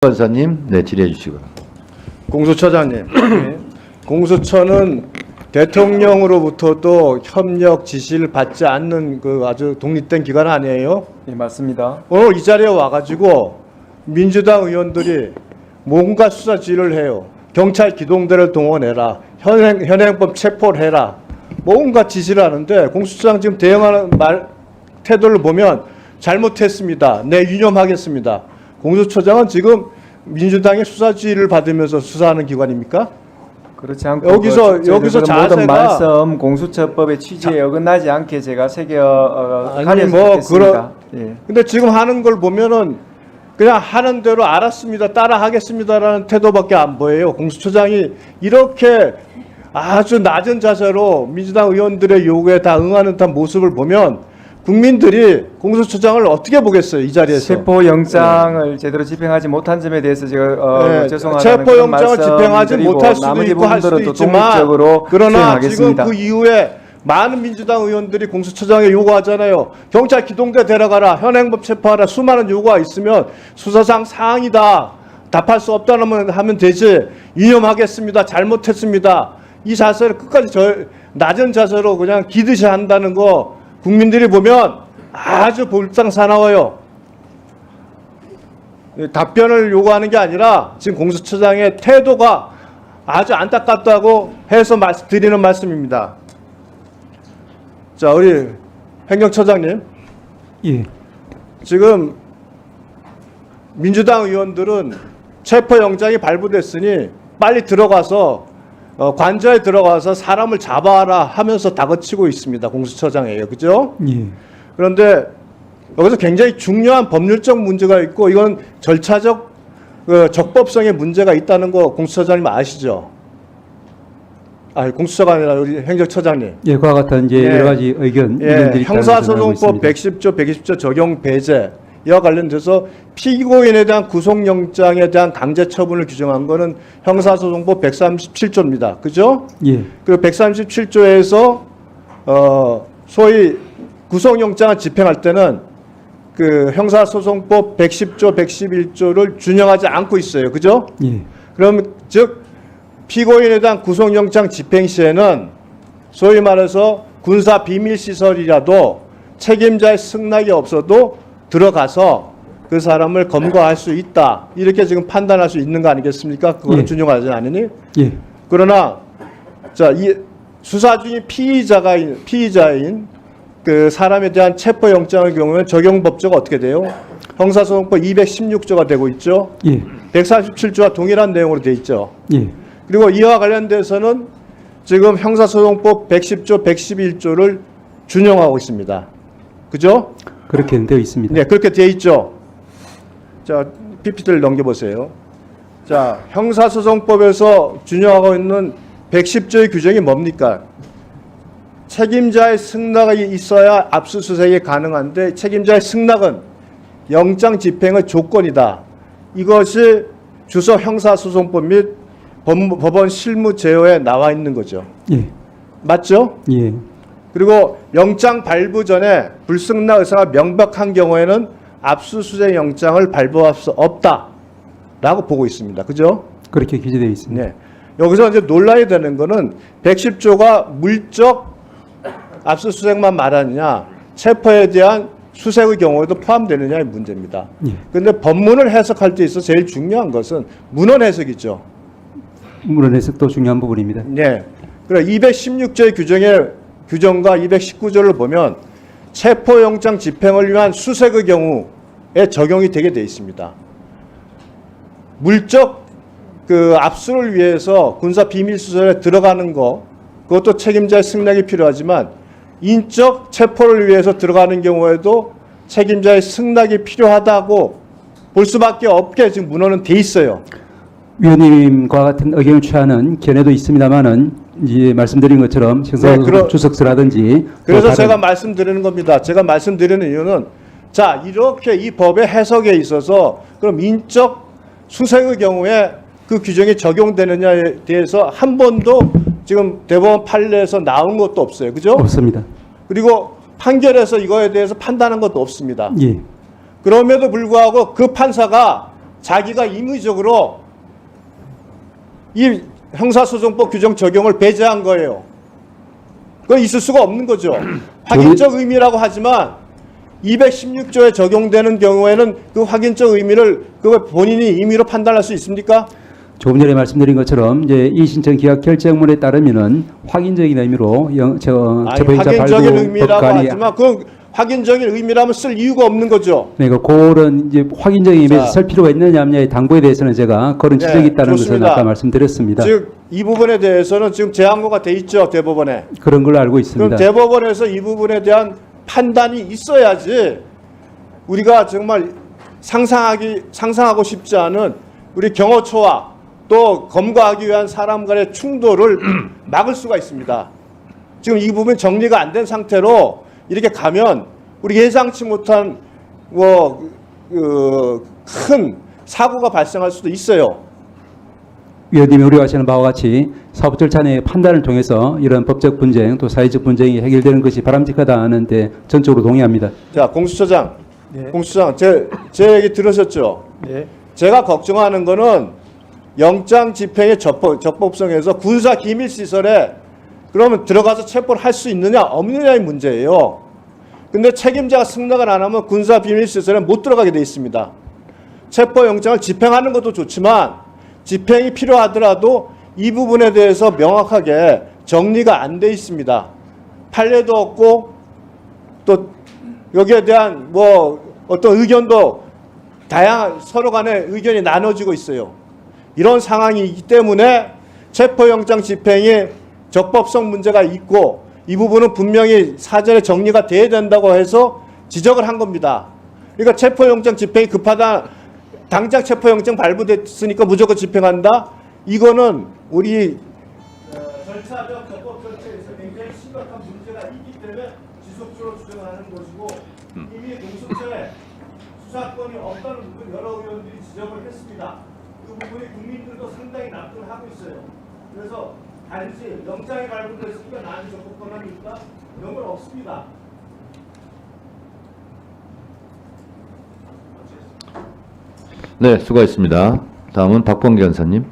판사님, 네, 질의해 주시고. 공수처장님, 공수처는 대통령으로부터도 협력 지시를 받지 않는 그 아주 독립된 기관 아니에요? 예, 맞습니다. 오늘 이 자리에 와가지고 민주당 의원들이 뭔가 수사 지휘를 해요. 경찰 기동대를 동원해라. 현행범 체포를 해라. 뭔가 지시를 하는데 공수처장 지금 대응하는 태도를 보면 잘못했습니다. 네, 유념하겠습니다. 공수처장은 지금 민주당의 수사 지휘를 받으면서 수사하는 기관입니까? 그렇지 않고 여기서 모든 자세가 말씀 공수처법의 취지에 어긋나지 않게 제가 아니 가려서 뭐 했습니다. 예. 근데 지금 하는 걸 보면은 그냥 하는 대로 알았습니다, 따라 하겠습니다라는 태도밖에 안 보여요. 공수처장이 이렇게 아주 낮은 자세로 민주당 의원들의 요구에 다 응하는 듯한 모습을 보면 국민들이 공수처장을 어떻게 보겠어요, 이 자리에서. 체포영장을 제대로 집행하지 못한 점에 대해서 제가 죄송하다는 체포영장을 집행하지 못할 수도 있고 할 수도 있지만 그러나 지금 그 이후에 많은 민주당 의원들이 공수처장에 요구하잖아요. 경찰 기동대 데려가라, 현행범 체포하라, 수많은 요구가 있으면 수사상 사항이다, 답할 수 없다면 하면 되지, 유념하겠습니다, 잘못했습니다, 이 자세를 끝까지 낮은 자세로 그냥 기듯이 한다는 거 국민들이 보면 아주 볼상사나워요. 답변을 요구하는 게 아니라 지금 공수처장의 태도가 아주 안타깝다고 해서 드리는 말씀입니다. 자, 우리 행정처장님. 예. 지금 민주당 의원들은 체포영장이 발부됐으니 빨리 들어가서 관저에 들어가서 사람을 잡아라 하면서 다그치고 있습니다. 공수처장이에요. 그죠? 예. 그런데 여기서 굉장히 중요한 법률적 문제가 있고 이건 절차적 적법성의 문제가 있다는 거 공수처장님 아시죠? 공수처가 아니라 우리 행정처장님. 예, 그와 같은 이제 여러 가지 의견들이 형사소송법 110조 120조 적용 배제 이와 관련돼서 피고인에 대한 구속영장에 대한 강제 처분을 규정한 거는 형사소송법 137조입니다. 그죠? 예. 그리고 137조에서 소위 구속영장을 집행할 때는 그 형사소송법 110조, 111조를 준용하지 않고 있어요. 그죠? 예. 그럼 즉 피고인에 대한 구속영장 집행 시에는 소위 말해서 군사 비밀시설이라도 책임자의 승낙이 없어도 들어가서 그 사람을 검거할 수 있다, 이렇게 지금 판단할 수 있는 거 아니겠습니까? 그거는 예. 준용하지 않으니. 예. 그러나 자, 이 수사 중인 피의자인 그 사람에 대한 체포영장의 경우에 적용 법조가 어떻게 돼요? 형사소송법 216조가 되고 있죠. 예. 147조와 동일한 내용으로 돼 있죠. 예. 그리고 이와 관련돼서는 지금 형사소송법 110조, 111조를 준용하고 있습니다. 그죠? 그렇게 되어 있습니다. 네, 그렇게 되어 있죠. 자, PPT를 넘겨보세요. 자, 형사소송법에서 준용하고 있는 110조의 규정이 뭡니까? 책임자의 승낙이 있어야 압수수색이 가능한데 책임자의 승낙은 영장 집행의 조건이다. 이것이 주서 형사소송법 및 법원 실무 제어에 나와 있는 거죠. 예. 맞죠? 예. 그리고 영장 발부 전에 불승낙 의사가 명백한 경우에는 압수수색 영장을 발부할 수 없다라고 보고 있습니다. 그죠? 그렇게 기재되어 있습니다. 네. 여기서 이제 논란이 되는 거는 110조가 물적 압수수색만 말하느냐, 체포에 대한 수색의 경우에도 포함되느냐의 문제입니다. 그런데 예. 법문을 해석할 때 있어 제일 중요한 것은 문헌 해석이죠. 문헌 해석도 중요한 부분입니다. 네. 그래 216조의 규정과 219조를 보면 체포영장 집행을 위한 수색의 경우에 적용이 되게 돼 있습니다. 물적 그 압수를 위해서 군사 비밀시설에 들어가는 거, 그것도 책임자의 승낙이 필요하지만 인적 체포를 위해서 들어가는 경우에도 책임자의 승낙이 필요하다고 볼 수밖에 없게 지금 문헌은 돼 있어요. 위원님과 같은 의견을 취하는 견해도 있습니다만은 이제 말씀드린 것처럼 주석서라든지 그래서 제가 말씀드리는 겁니다. 제가 말씀드리는 이유는 자, 이렇게 이 법의 해석에 있어서 그럼 인적 수색의 경우에 그 규정이 적용되느냐에 대해서 한 번도 지금 대법원 판례에서 나온 것도 없어요. 그죠? 없습니다. 그리고 판결에서 이거에 대해서 판단한 것도 없습니다. 예. 그럼에도 불구하고 그 판사가 자기가 임의적으로 이 형사소송법 규정 적용을 배제한 거예요. 그건 있을 수가 없는 거죠. 확인적 의미라고 하지만 216조에 적용되는 경우에는 그 확인적 의미를 그 본인이 임의로 판단할 수 있습니까? 조금 전에 말씀드린 것처럼 이제 이 신청 기각 결정문에 따르면은 확인적인 의미로 체포영장 확인적인 발부 의미라고 법관이 하지만 그 확인적인 의미라면 쓸 이유가 없는 거죠. 네, 그런 이제 확인적인 의미에서 쓸 필요가 있느냐 없느냐의 당부에 대해서는 제가 그런 지적이 있다는 것은 아까 말씀드렸습니다. 즉 이 부분에 대해서는 지금 재항고가 돼 있죠, 대법원에. 그런 걸로 알고 있습니다. 그럼 대법원에서 이 부분에 대한 판단이 있어야지 우리가 정말 상상하고 싶지 않은 우리 경호처와 또 검거하기 위한 사람 간의 충돌을 막을 수가 있습니다. 지금 이 부분 정리가 안 된 상태로 이렇게 가면 우리 예상치 못한 큰 사고가 발생할 수도 있어요. 위원님이 우려하시는 바와 같이 사법 절차 내의 판단을 통해서 이런 법적 분쟁 또 사회적 분쟁이 해결되는 것이 바람직하다는데 전적으로 동의합니다. 자, 공수처장, 네. 공수처장, 제 얘기 들으셨죠? 네. 제가 걱정하는 거는 영장 집행의 적법성에서 군사 기밀 시설에 그러면 들어가서 체포를 할 수 있느냐 없느냐의 문제예요. 근데 책임자가 승낙을 안 하면 군사 비밀 시설에 못 들어가게 돼 있습니다. 체포 영장을 집행하는 것도 좋지만 집행이 필요하더라도 이 부분에 대해서 명확하게 정리가 안 돼 있습니다. 판례도 없고 또 여기에 대한 어떤 의견도 다양한 서로 간에 의견이 나눠지고 있어요. 이런 상황이기 때문에 체포영장 집행이 적법성 문제가 있고 이 부분은 분명히 사전에 정리가 돼야 된다고 해서 지적을 한 겁니다. 그러니까 체포영장 집행이 급하다, 당장 체포영장 발부됐으니까 무조건 집행한다? 이거는 우리 절차적 적법 절차에서 굉장히 심각한 문제가 있기 때문에 지속적으로 주장을 하는 것이고 이미 공수처에 수사권이 없다는 부분 여러 의원들이 지적을 했습니다. 그 부분이 국민들도 상당히 납득을 하고 있어요. 그래서 단지 영장이 발부됐으니까 나한테 적법 권한이 있다? 이런 건 없습니다. 네, 수고하셨습니다. 다음은 박범계 간사님.